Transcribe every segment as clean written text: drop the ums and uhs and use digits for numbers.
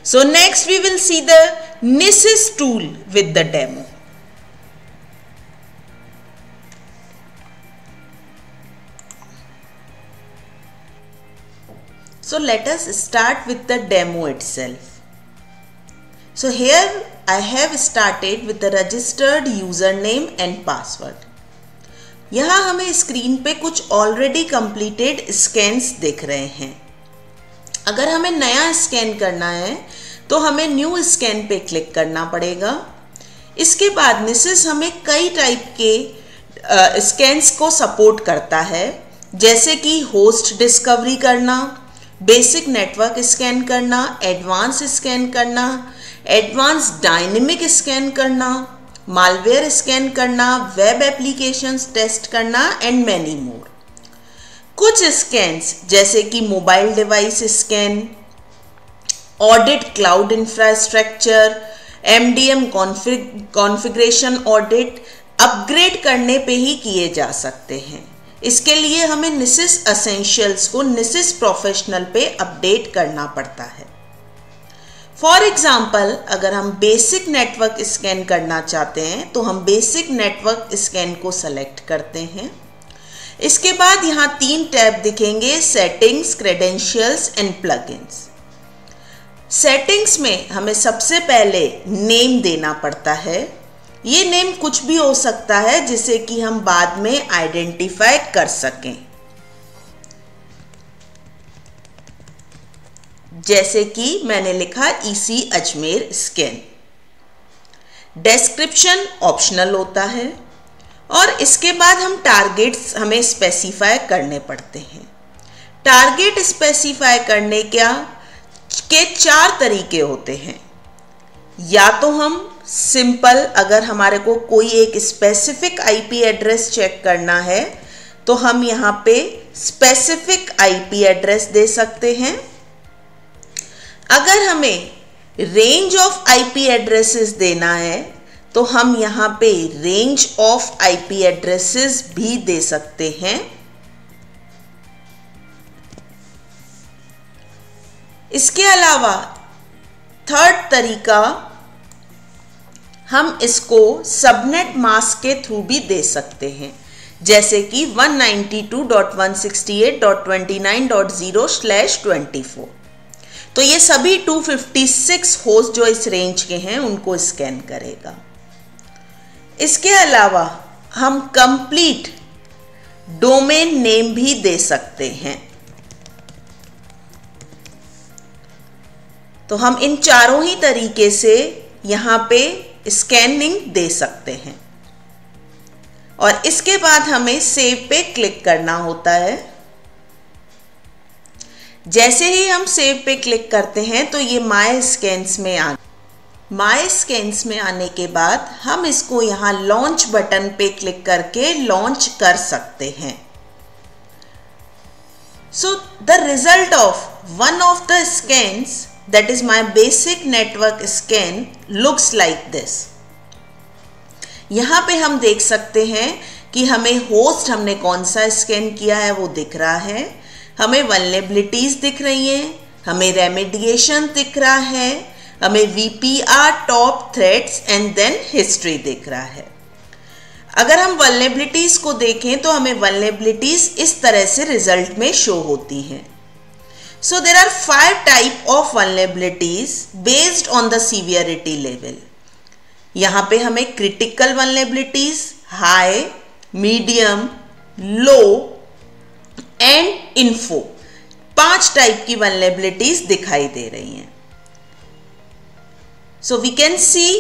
So next we will see the NISIS tool with the demo. So let us start with the demo itself. So here I have started with the registered username and password. यहाँ हमें screen पे कुछ already completed scans दिख रहे हैं। अगर हमें नया स्कैन करना है तो हमें न्यू स्कैन पे क्लिक करना पड़ेगा। इसके बाद निसिस हमें कई टाइप के स्कैन्स को सपोर्ट करता है, जैसे कि होस्ट डिस्कवरी करना, बेसिक नेटवर्क स्कैन करना, एडवांस स्कैन करना, एडवांस डायनेमिक स्कैन करना, मालवेयर स्कैन करना, वेब एप्लीकेशंस टेस्ट करना एंड मैनी मोर। कुछ स्कैन्स जैसे कि mobile device scan, audit cloud infrastructure, MDM configuration audit upgrade करने पे ही किए जा सकते हैं। इसके लिए हमें निसिस एसेंशियल्स को निसिस प्रोफेशनल पे अपडेट करना पड़ता है। फॉर एग्जाम्पल, अगर हम बेसिक नेटवर्क स्कैन करना चाहते हैं तो हम बेसिक नेटवर्क स्कैन को सेलेक्ट करते हैं। इसके बाद यहाँ 3 टैब दिखेंगे, settings, credentials and plugins. Settings में हमें सबसे पहले नेम देना पड़ता है। ये नेम कुछ भी हो सकता है जिसे कि हम बाद में आइडेंटिफाई कर सकें, जैसे कि मैंने लिखा EC Ajmer scan. Description optional होता है और इसके बाद हम टारगेट्स हमें स्पेसिफाई करने पड़ते हैं। टारगेट स्पेसिफाई करने के 4 तरीके होते हैं। या तो हम सिंपल, अगर हमारे को कोई एक स्पेसिफिक IP एड्रेस चेक करना है तो हम यहाँ पे स्पेसिफिक IP एड्रेस दे सकते हैं। अगर हमें रेंज ऑफ IP एड्रेसेस देना है तो हम यहाँ पे रेंज ऑफ IP एड्रेसेस भी दे सकते हैं। इसके अलावा थर्ड तरीका, हम इसको सबनेट मास्क के थ्रू भी दे सकते हैं, जैसे कि 192.168.29.0/24। तो ये सभी 256 होस्ट जो इस रेंज के हैं उनको स्कैन करेगा। इसके अलावा हम कंप्लीट डोमेन नेम भी दे सकते हैं। तो हम इन चारों ही तरीके से यहाँ पे स्कैनिंग दे सकते हैं और इसके बाद हमें सेव पे क्लिक करना होता है। जैसे ही हम सेव पे क्लिक करते हैं तो ये माय स्कैन्स में आने के बाद हम इसको यहाँ लॉन्च बटन पे क्लिक करके लॉन्च कर सकते हैं। So the result of one of the scans, that is my basic network scan, looks like this। यहाँ पे हम देख सकते हैं कि हमें होस्ट हमने कौन सा स्कैन किया है वो दिख रहा है, हमें वल्नरेबिलिटीज दिख रही हैं, हमें रेमेडिएशन दिख रहा है, हमें VPR top threats and then history दिख रहा है। अगर हम वल्नरेबिलिटीज को देखें तो हमें वल्नरेबिलिटीज इस तरह से रिजल्ट में शो होती हैं। So there are 5 types of vulnerabilities based on the severity level। यहाँ पे हमें critical vulnerabilities, high, medium, low and info 5 type की vulnerabilities दिखाई दे रही हैं। So we can see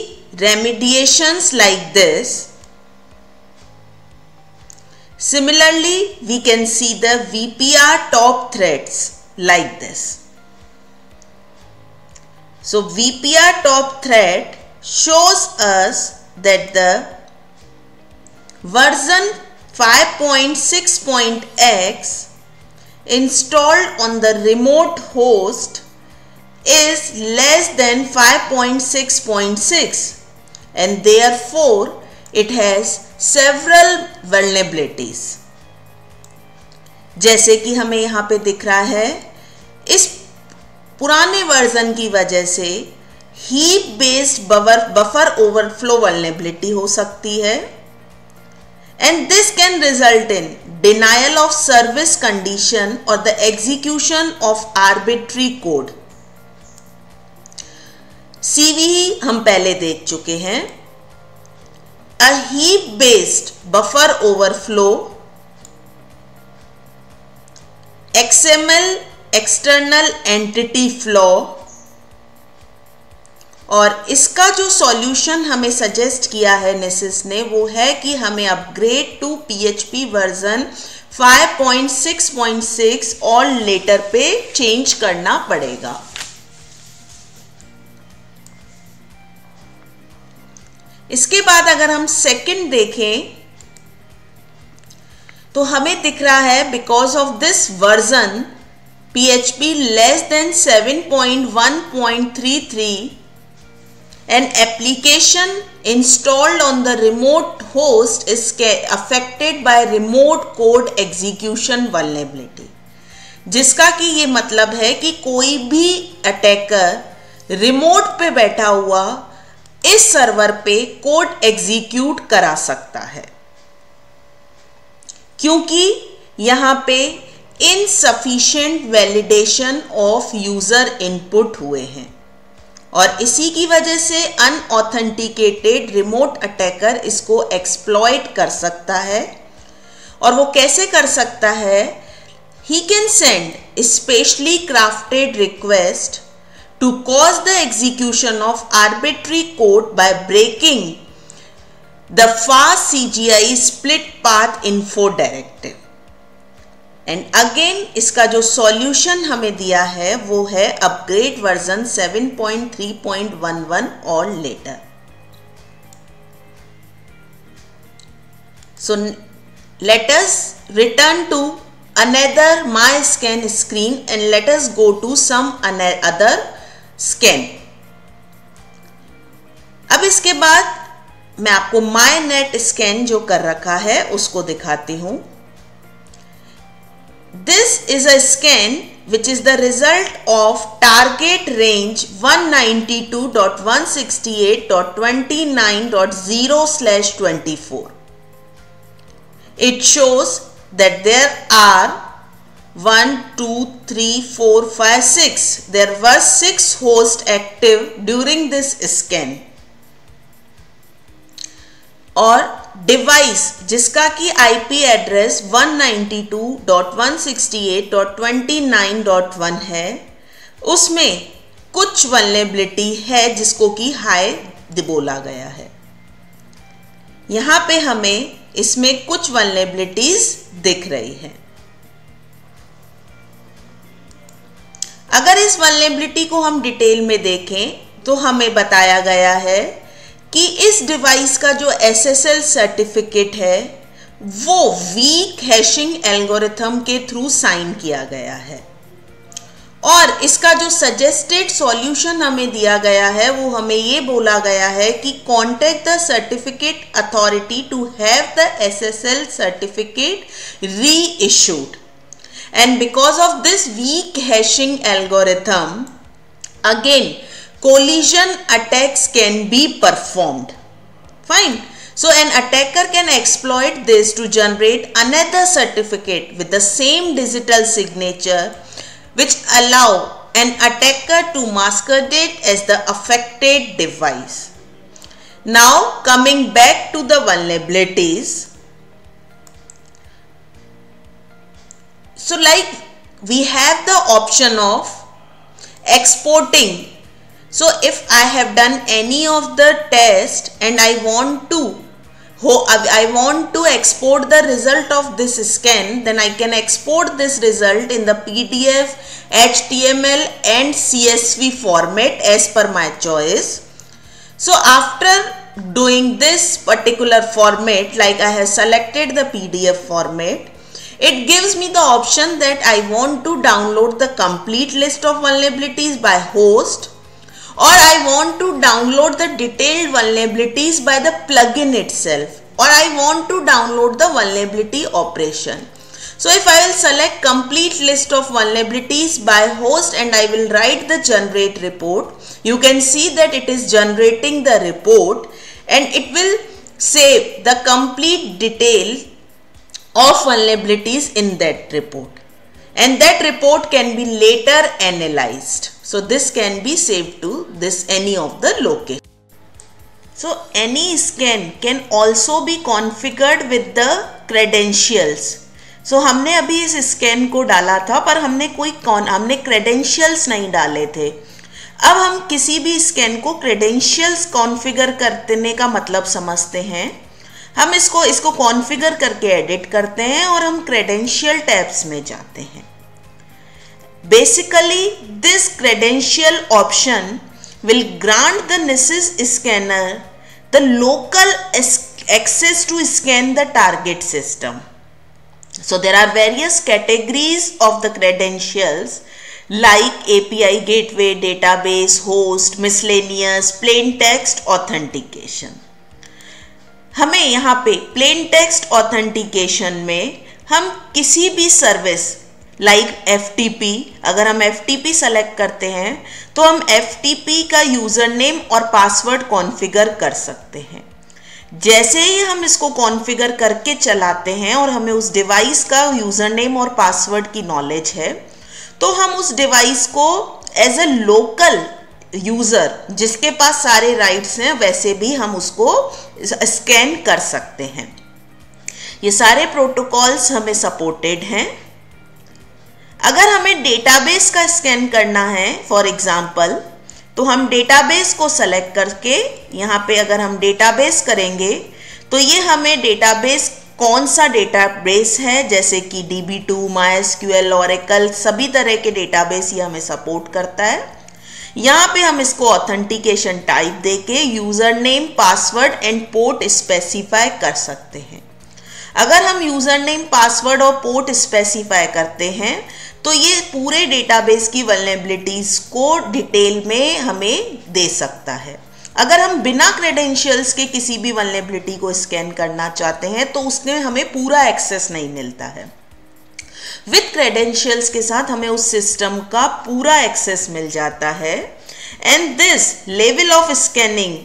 remediations like this। Similarly, we can see the VPR top threats like this। So VPR top threat shows us that the version 5.6.x installed on the remote host is less than 5.6.6 and therefore it has several vulnerabilities। जैसे कि हमें यहाँ पे दिख रहा है, इस पुराने वर्जन की वजह से heap based buffer overflow vulnerability हो सकती है, and this can result in denial of service condition और the execution of arbitrary code. CVE हम पहले देख चुके हैं। A heap based buffer overflow XML external entity flaw, और इसका जो सॉल्यूशन हमें सजेस्ट किया है नेसिस ने वो है कि हमें अपग्रेड टू PHP वर्जन 5.6.6 और लेटर पे चेंज करना पड़ेगा। इसके बाद अगर हम सेकंड देखें तो हमें दिख रहा है because of this version PHP less than 7.1.33 an application installed on the remote host is affected by remote code execution vulnerability, जिसका कि ये मतलब है कि कोई भी अटैकर रिमोट पे बैठा हुआ इस सर्वर पे कोड एग्जीक्यूट करा सकता है, क्योंकि यहाँ पे insufficient validation of user input हुए हैं, और इसी की वजह से अनऑथेंटिकेटेड रिमोट अटैकर इसको एक्सप्लॉइट कर सकता है। और वो कैसे कर सकता है? He can send specially crafted request to cause the execution of arbitrary code by breaking the fast CGI split path info directive. And again इसका जो सॉल्यूशन हमें दिया है वो है अपग्रेड वर्जन 7.3.11 और letter. So let us return to another MyScan screen and let us go to some other scan. अब इसके बाद मैं आपको MyNet स्कैन जो कर रखा है उसको दिखाती हूं। This is a scan which is the result of target range 192.168.29.0/24। It shows that there are 1, 2, 3, 4, 5, 6. There were 6 hosts active during this scan. और डिवाइस जिसका कि IP एड्रेस 192.168.29.1 है, उसमें कुछ वल्नरेबिलिटी है जिसको कि हाई बोला गया है। यहाँ पे हमें इसमें कुछ वल्नरेबिलिटीज दिख रही हैं। अगर इस वल्नरेबिलिटी को हम डिटेल में देखें तो हमें बताया गया है कि इस डिवाइस का जो SSL सर्टिफिकेट है वो वीक हैशिंग एल्गोरिथम के थ्रू साइन किया गया है, और इसका जो सजेस्टेड सॉल्यूशन हमें दिया गया है वो हमें ये बोला गया है कि contact the certificate authority to have the SSL certificate reissued. And because of this weak hashing algorithm, again collision attacks can be performed. Fine. So an attacker can exploit this to generate another certificate with the same digital signature, which allow an attacker to masquerade as the affected device. Now coming back to the vulnerabilities. So like we have the option of exporting. So if I have done any of the test and I want to export the result of this scan, then I can export this result in the PDF, HTML and CSV format as per my choice. So after doing this particular format, like I have selected the PDF format, it gives me the option that I want to download the complete list of vulnerabilities by host, or I want to download the detailed vulnerabilities by the plugin itself, or I want to download the vulnerability operation. So if I will select complete list of vulnerabilities by host and I will write the generate report, you can see that it is generating the report and it will save the complete detail of vulnerabilities in that report, and that report can be later analyzed. So this can be saved to any of the location. So any scan can also be configured with the credentials. So हमने अभी इस scan को डाला था पर हमने credentials नहीं डाले थे. अब हम किसी भी स्कैन को क्रेडेंशियल्स कॉन्फ़िगर करने का मतलब समझते हैं. हम इसको कॉन्फ़िगर करके एडिट करते हैं और हम क्रेडेंशियल टैब्स में जाते हैं. Basically this credential option will grant the NIST scanner the local access to scan the target system. So there are various categories of the credentials like API gateway, database, host, miscellaneous, plain text authentication. हमें यहाँ पे plain text authentication में हम किसी भी service like FTP, अगर हम FTP select करते हैं तो हम FTP का यूज़र नेम और पासवर्ड कॉन्फ़िगर कर सकते हैं. जैसे ही हम इसको कॉन्फ़िगर करके चलाते हैं और हमें उस डिवाइस का यूज़र नेम और पासवर्ड की नॉलेज है तो हम उस डिवाइस को एज अ लोकल यूज़र जिसके पास सारे राइट्स हैं वैसे भी हम उसको स्कैन कर सकते हैं. ये सारे प्रोटोकॉल्स हमें सपोर्टेड हैं. अगर हमें डेटाबेस का स्कैन करना है फॉर एग्जांपल तो हम डेटाबेस को सेलेक्ट करके यहाँ पे अगर हम डेटाबेस करेंगे तो ये हमें डेटाबेस कौन सा डेटाबेस है जैसे कि DB2, MySQL, Oracle सभी तरह के डेटाबेस ये हमें सपोर्ट करता है. यहाँ पे हम इसको ऑथेंटिकेशन टाइप देके user name, password and port specify कर सकते हैं. अगर हम यूज़र नेम, पासवर्ड और पोर्ट स्पेसिफाई करते हैं तो ये पूरे डेटाबेस की वल्नरेबिलिटीज़ को डिटेल में हमें दे सकता है. अगर हम बिना क्रेडेंशियल्स के किसी भी वल्नरेबिलिटी को स्कैन करना चाहते हैं तो उसमें हमें पूरा एक्सेस नहीं मिलता है. विद क्रेडेंशियल्स के साथ हमें उस सिस्टम का पूरा एक्सेस मिल जाता है. And this level of scanning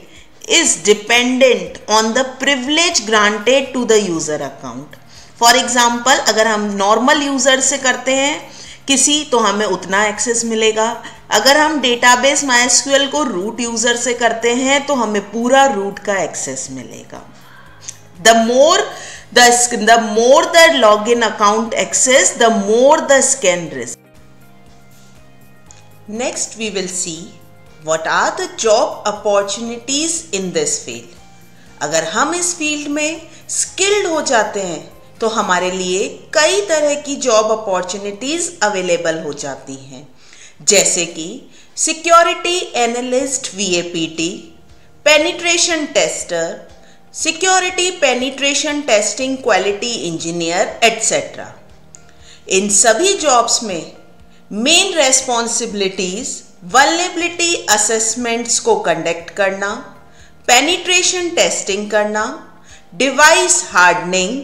is dependent on the privilege granted to the user account. For example, अगर हम नॉर्मल यूज़र से करते हैं किसी तो हमें उतना एक्सेस मिलेगा. अगर हम डेटाबेस MySQL को रूट यूज़र से करते हैं तो हमें पूरा रूट का एक्सेस मिलेगा. The more the login account access, the more the scan risk. Next we will see what are the job opportunities in this field. अगर हम इस फील्ड में स्किल्ड हो जाते हैं तो हमारे लिए कई तरह की जॉब अपॉर्चुनिटीज़ अवेलेबल हो जाती हैं जैसे कि security analyst VAPT, penetration tester, security penetration testing quality engineer etcetera. इन सभी जॉब्स में मेन रेस्पॉन्सिबिलिटीज़ वल्नरेबिलिटी असेसमेंट्स को कंडक्ट करना, पेनिट्रेशन टेस्टिंग करना, डिवाइस हार्डनिंग,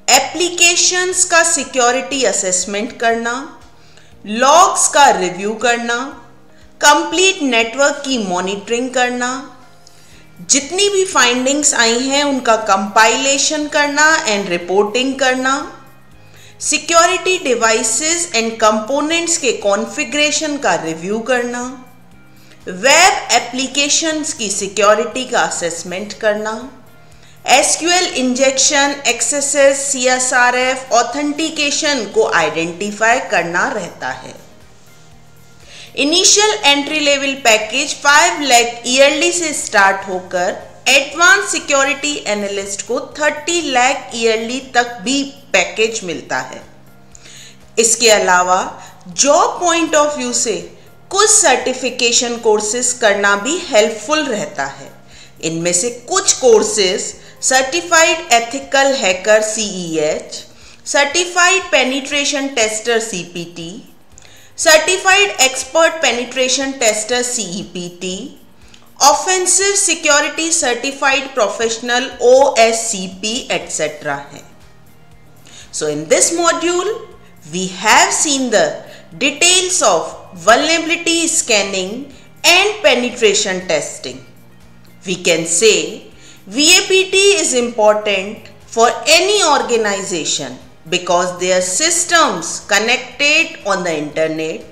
एप्लीकेशंस का सिक्योरिटी असेसमेंट करना, लॉग्स का रिव्यू करना, कंप्लीट नेटवर्क की मॉनिटरिंग करना, जितनी भी फाइंडिंग्स आई हैं उनका कंपाइलेशन करना एंड रिपोर्टिंग करना, सिक्योरिटी डिवाइसेस एंड कंपोनेंट्स के कॉन्फ़िगरेशन का रिव्यू करना, वेब एप्लीकेशंस की सिक्योरिटी का असेसमेंट करना, SQL injection, XSS, CSRF authentication को आइडेंटिफाई करना रहता है. Initial entry level package 5 lakh yearly से स्टार्ट होकर एडवांस सिक्योरिटी एनालिस्ट को 30 लाख ईयरली तक भी पैकेज मिलता है. इसके अलावा जॉब पॉइंट ऑफ व्यू से कुछ सर्टिफिकेशन कोर्सेज करना भी हेल्पफुल रहता है. इनमें से कुछ courses certified ethical hacker CEH, certified penetration tester CPT, certified expert penetration tester CEPT, offensive security certified professional OSCP etcetera है. So in this module, we have seen the details of vulnerability scanning and penetration testing. We can say VAPT is important for any organization because their systems connected on the internet,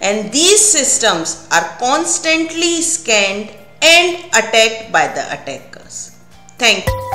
and these systems are constantly scanned and attacked by the attackers. Thank you.